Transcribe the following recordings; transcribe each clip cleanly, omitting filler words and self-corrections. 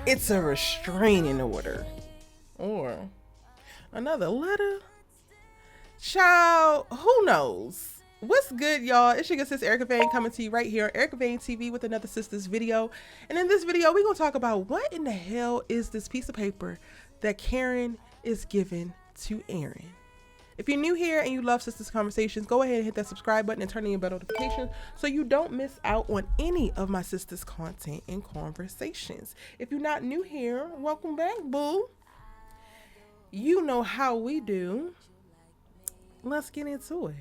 it's a restraining order. Or another letter. Child, who knows? What's good, y'all? It's your good sis Erica Vane coming to you right here on Erica Vane TV with another Sistas video. And in this video, we're going to talk about what in the hell is this piece of paper that Karen is giving to Aaron. If you're new here and you love Sistas Conversations, go ahead and hit that subscribe button and turn on your bell notifications so you don't miss out on any of my Sistas content and conversations. If you're not new here, welcome back, boo. You know how we do. Let's get into it.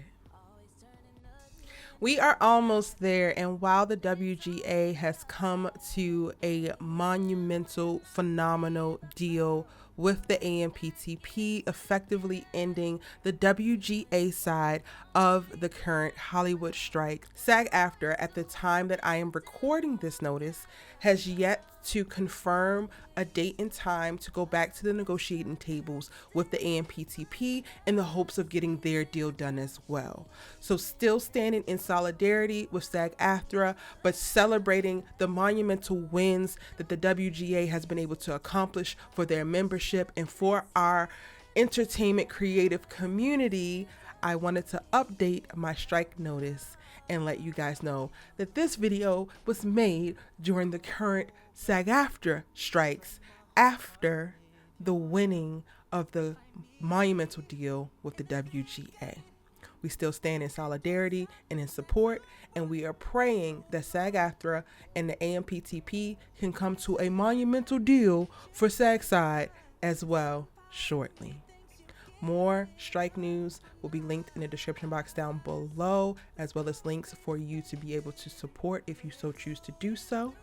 We are almost there, and while the WGA has come to a monumental, phenomenal deal with the AMPTP, effectively ending the WGA side of the current Hollywood strike, SAG-AFTRA, at the time that I am recording this notice, has yet to confirm a date and time to go back to the negotiating tables with the AMPTP in the hopes of getting their deal done as well. So still standing in solidarity with SAG-AFTRA, but celebrating the monumental wins that the WGA has been able to accomplish for their membership and for our entertainment creative community. I wanted to update my strike notice and let you guys know that this video was made during the current SAG-AFTRA strikes after the winning of the monumental deal with the WGA. We still stand in solidarity and in support, and we are praying that SAG-AFTRA and the AMPTP can come to a monumental deal for SAG side as well shortly. More strike news will be linked in the description box down below, as well as links for you to be able to support if you so choose to do so.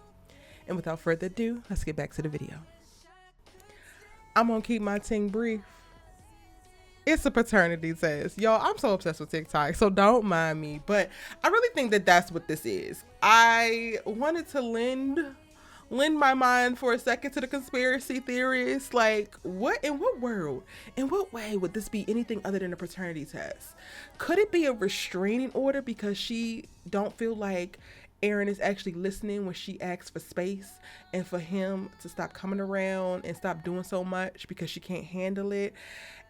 And without further ado, let's get back to the video. I'm gonna keep my ting brief. It's a paternity test. Y'all, I'm so obsessed with TikTok, so don't mind me. But I really think that that's what this is. I wanted to lend my mind for a second to the conspiracy theorists. Like, what in what world, in what way would this be anything other than a paternity test? Could it be a restraining order because she don't feel like Aaron is actually listening when she asks for space, and for him to stop coming around and stop doing so much because she can't handle it?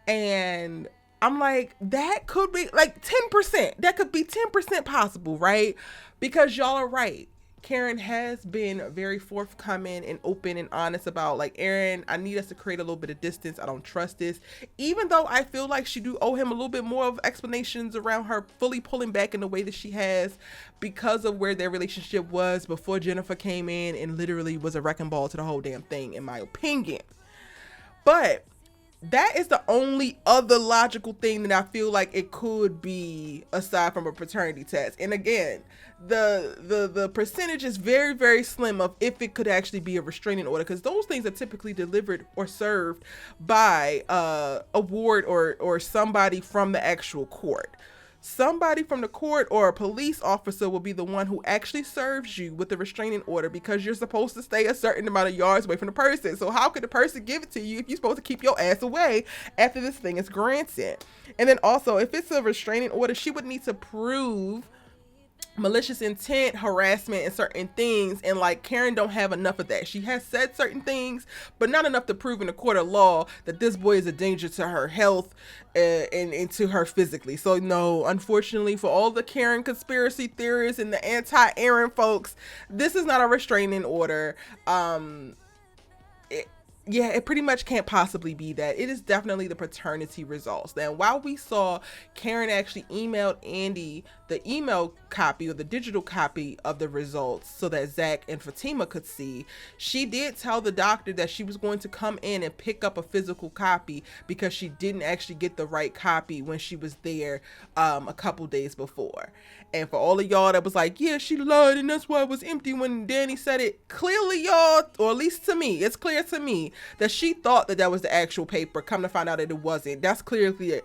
And I'm like, that could be like 10%. That could be 10% possible, right? Because y'all are right. Karen has been very forthcoming and open and honest about, like, Aaron, I need us to create a little bit of distance. I don't trust this. Even though I feel like she do owe him a little bit more of explanations around her fully pulling back in the way that she has because of where their relationship was before Jennifer came in and literally was a wrecking ball to the whole damn thing, in my opinion. But that is the only other logical thing that I feel like it could be, aside from a paternity test. And again, the percentage is very, very slim of if it could actually be a restraining order, because those things are typically delivered or served by a ward or somebody from the actual court. Somebody from the court or a police officer will be the one who actually serves you with the restraining order, because you're supposed to stay a certain amount of yards away from the person. So how could the person give it to you if you're supposed to keep your ass away after this thing is granted? And then also, if it's a restraining order, she would need to prove malicious intent, harassment, and certain things, and like Karen don't have enough of that. She has said certain things, but not enough to prove in a court of law that this boy is a danger to her health and to her physically. So no, unfortunately for all the Karen conspiracy theorists and the anti-Aaron folks, this is not a restraining order. Yeah, it pretty much can't possibly be that. It is definitely the paternity results. Now, while we saw Karen actually emailed Andi the email copy or the digital copy of the results so that Zach and Fatima could see, she did tell the doctor that she was going to come in and pick up a physical copy because she didn't actually get the right copy when she was there a couple days before. And for all of y'all that was like, yeah, she lied and that's why it was empty when Danni said it, clearly y'all, or at least to me, it's clear to me that she thought that was the actual paper. Come to find out that it wasn't. That's clearly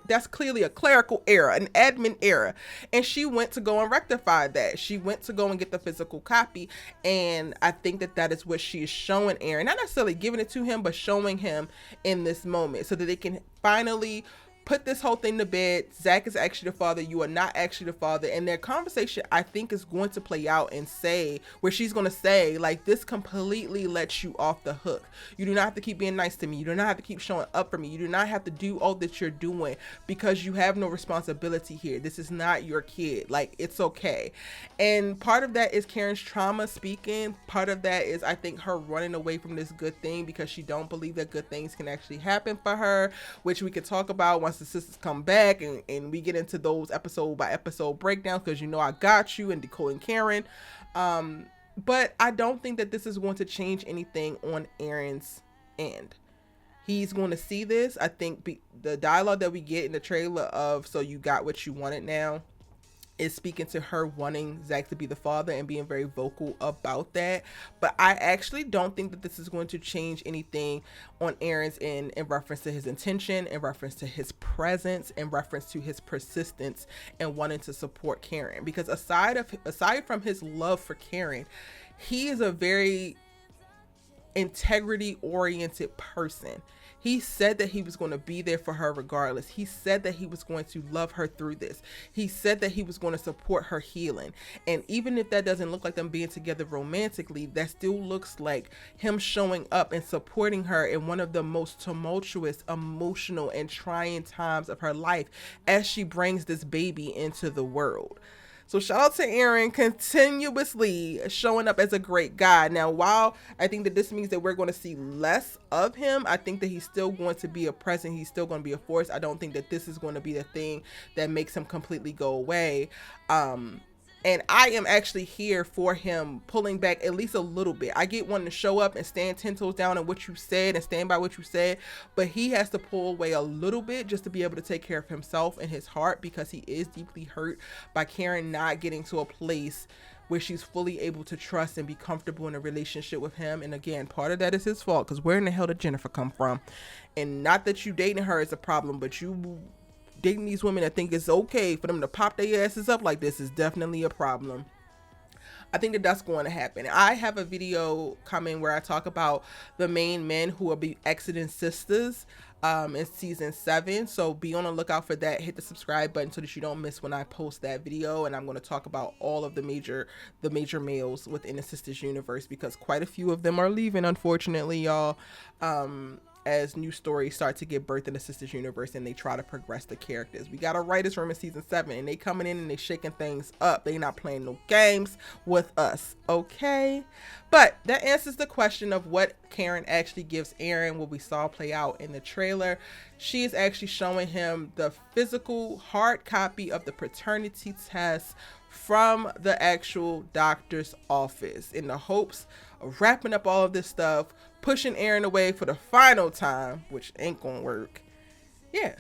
a clerical error, an admin error. And she went to go and rectify that. She went to go and get the physical copy. And I think that is what she is showing Aaron, not necessarily giving it to him, but showing him in this moment so that they can finally put this whole thing to bed. Zach is actually the father. You are not actually the father. And their conversation, I think, is going to play out and say, where she's going to say, like, this completely lets you off the hook. You do not have to keep being nice to me. You do not have to keep showing up for me. You do not have to do all that you're doing because you have no responsibility here. This is not your kid. Like, it's okay. And part of that is Karen's trauma speaking. Part of that is, I think, her running away from this good thing because she don't believe that good things can actually happen for her, which we could talk about once the sisters come back and we get into those episode by episode breakdowns, because you know I got you and decoding Karen. But I don't think that this is going to change anything on Aaron's end. He's going to see this. I think the dialogue that we get in the trailer of "so you got what you wanted now" is speaking to her wanting Zach to be the father and being very vocal about that. But I actually don't think that this is going to change anything on Aaron's end in reference to his intention, in reference to his presence, in reference to his persistence and wanting to support Karen. Because aside from his love for Karen, he is a very integrity oriented person. He said that he was going to be there for her regardless. He said that he was going to love her through this. He said that he was going to support her healing. And even if that doesn't look like them being together romantically, that still looks like him showing up and supporting her in one of the most tumultuous, emotional, and trying times of her life as she brings this baby into the world. So shout out to Aaron continuously showing up as a great guy. Now, while I think that this means that we're going to see less of him, I think that he's still going to be a presence. He's still going to be a force. I don't think that this is going to be the thing that makes him completely go away. And I am actually here for him pulling back at least a little bit. I get one to show up and stand 10 toes down on what you said and stand by what you said, but he has to pull away a little bit just to be able to take care of himself and his heart, because he is deeply hurt by Karen not getting to a place where she's fully able to trust and be comfortable in a relationship with him. And again, part of that is his fault, because where in the hell did Jennifer come from? And not that you dating her is a problem, but you dating these women that think it's okay for them to pop their asses up like this is definitely a problem. I think that that's going to happen. I have a video coming where I talk about the main men who will be exiting Sistas in season 7. So be on the lookout for that. Hit the subscribe button so that you don't miss when I post that video. And I'm going to talk about all of the major males within the Sistas universe, because quite a few of them are leaving, unfortunately, y'all. As new stories start to get birthed in the Sistas universe and they try to progress the characters. We got a writer's room in season 7 and they coming in and they shaking things up. They not playing no games with us, okay? But that answers the question of what Karen actually gives Aaron, what we saw play out in the trailer. She is actually showing him the physical hard copy of the paternity test from the actual doctor's office in the hopes of wrapping up all of this stuff, pushing Aaron away for the final time, which ain't gonna work. Yeah.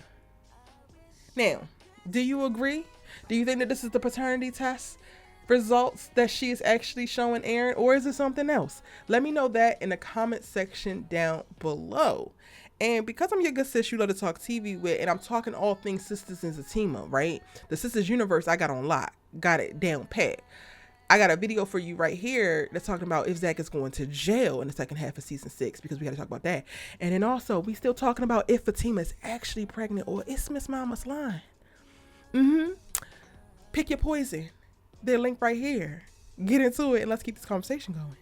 Now, do you agree? Do you think that this is the paternity test results that she is actually showing Aaron, or is it something else? Let me know that in the comment section down below. And because I'm your good sis you love to talk TV with, and I'm talking all things Sistas and Fatima, right? The Sistas universe I got on lock, got it down pat. I got a video for you right here that's talking about if Zach is going to jail in the second half of season 6, because we got to talk about that. And then also we still talking about if Fatima is actually pregnant or it's Miss Mama's line. Pick your poison. Their link right here. Get into it and let's keep this conversation going.